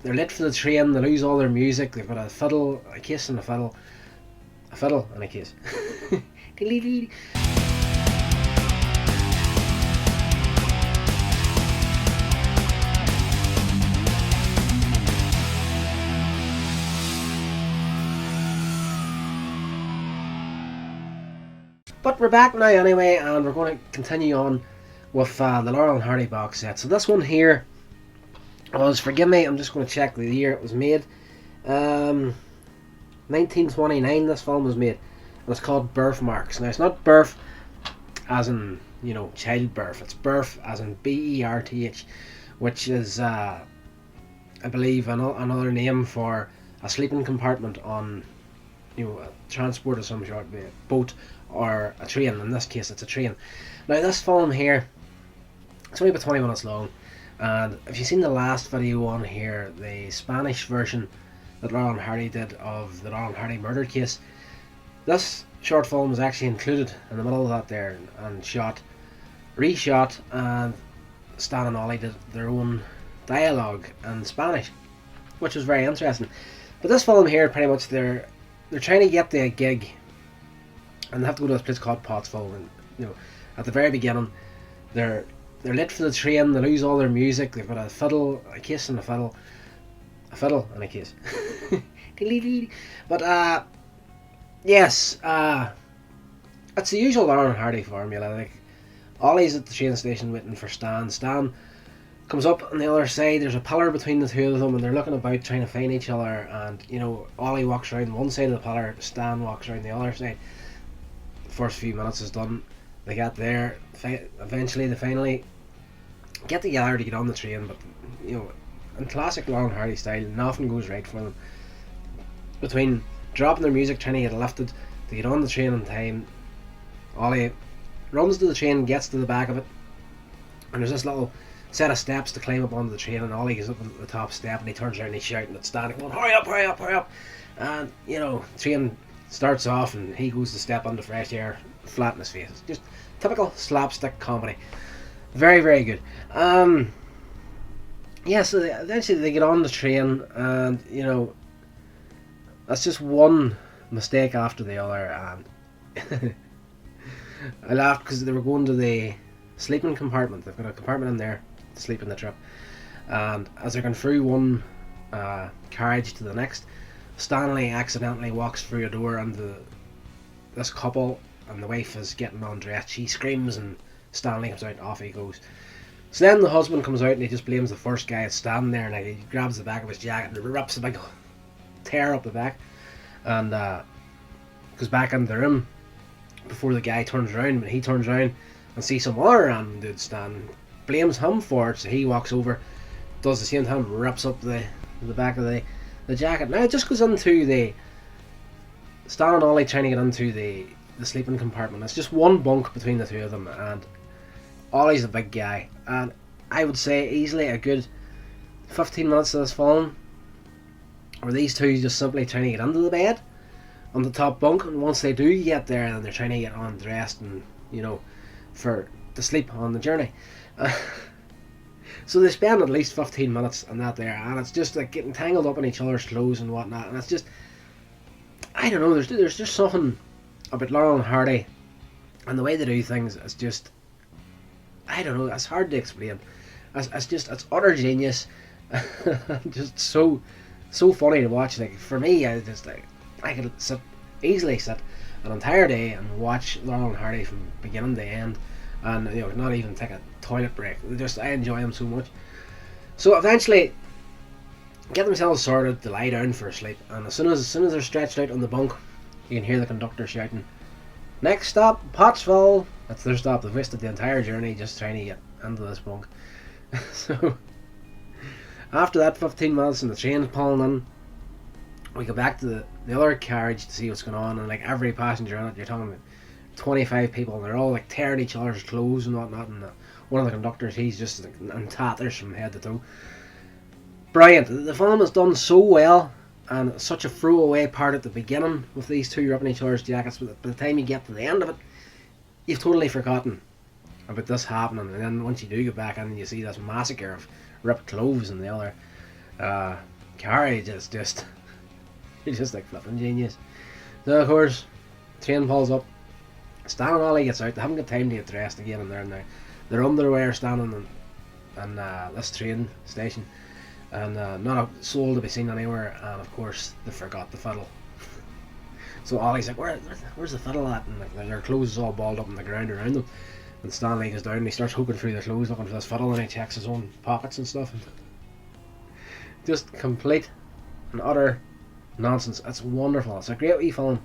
they're late for the train, they lose all their music, they've got a fiddle, a case and a fiddle and a case. But we're back now anyway, and we're going to continue on with the Laurel and Hardy box set. So this one here was, forgive me, I'm just going to check the year it was made. 1929 this film was made, and it's called Berth Marks. Now it's not birth as in, you know, childbirth, it's birth as in B-E-R-T-H, which is I believe another name for a sleeping compartment on, you know, a transport of some sort, be it boat or a train. In this case it's a train. Now this film here, it's only about 20 minutes long, and if you've seen the last video on here, the Spanish version that Laurel and Hardy did of the Laurel and Hardy murder case, this short film was actually included in the middle of that there, and reshot, and Stan and Ollie did their own dialogue in Spanish, which was very interesting. But this film here, pretty much they're trying to get the gig, and they have to go to this place called Pottsville, and you know, at the very beginning, they're late for the train, they lose all their music, they've got a fiddle, a case and a fiddle and a case. But yes, it's the usual Laurel and Hardy formula. Like, Ollie's at the train station waiting for Stan. Stan comes up on the other side, there's a pillar between the two of them, and they're looking about trying to find each other, and you know, Ollie walks around one side of the pillar, Stan walks around the other side. The first few minutes is done, they get there, eventually they finally get together to get on the train, but you know, in classic Laurel and Hardy style, nothing goes right for them. Between dropping their music, trying to get lifted to get on the train in time, Ollie runs to the train, gets to the back of it, and there's this little set of steps to climb up onto the train, and Ollie gets up at the top step and he turns around and he's shouting at Stan, going, hurry up, hurry up, hurry up. And you know, the train starts off and he goes to step onto fresh air, flat in his face. Just typical slapstick comedy. Very, very good. Yeah, so eventually they get on the train, and you know, that's just one mistake after the other, and I laughed because they were going to the sleeping compartment. They've got a compartment in there to sleep in the trip, and as they're going through one carriage to the next, Stanley accidentally walks through a door, and this couple, and the wife is getting undressed. She screams and Stanley comes out and off he goes. So then the husband comes out and he just blames the first guy that's standing there, and he grabs the back of his jacket and rips a big tear up the back, and goes back into the room before the guy turns around. But he turns around and sees some other random dude standing, blames him for it, so he walks over, does the same thing, rips up the back of the jacket. Now it just goes into the Stan and Ollie trying to get into the sleeping compartment. It's just one bunk between the two of them, and Ollie's a big guy, and I would say easily a good 15 minutes of this film where these two just simply trying to get into the bed on the top bunk, and once they do get there, then they're trying to get undressed and, you know, to sleep on the journey. So they spend at least 15 minutes on that there, and it's just like getting tangled up in each other's clothes and whatnot, and it's just, I don't know, there's just something about Laurel and Hardy and the way they do things. It's just, I don't know, it's hard to explain. It's utter genius. Just so funny to watch. Like, for me, I could easily sit an entire day and watch Laurel and Hardy from beginning to end, and you know, not even take a toilet break. I enjoy them so much. So eventually get themselves sorted to lie down for a sleep, and as soon as they're stretched out on the bunk, you can hear the conductor shouting, "Next stop, Pottsville." That's their stop. They've wasted the entire journey just trying to get into this bunk. So after that 15 minutes and the train's pulling in, we go back to the other carriage to see what's going on, and like every passenger in it, you're talking about 25 people, and they're all like tearing each other's clothes and whatnot, and one of the conductors, he's just like, in tatters from head to toe. Brilliant. The film is done so well, and such a throwaway part at the beginning with these two ripping each other's jackets, but by the time you get to the end of it, you've totally forgotten about this happening, and then once you do get back in, you see this massacre of ripped clothes and the other. Carrie just he's just like flipping genius. So of course, train pulls up. Stan and Ollie gets out. They haven't got time to get dressed again, and they're in their underwear standing in this train station, and not a soul to be seen anywhere. And of course, they forgot the fiddle. So Ollie's like, where's the fiddle at? And like, their clothes is all balled up on the ground around them. And Stanley goes down and he starts hooking through their clothes looking for this fiddle, and he checks his own pockets and stuff. And just complete and utter nonsense. It's wonderful. It's a great wee film.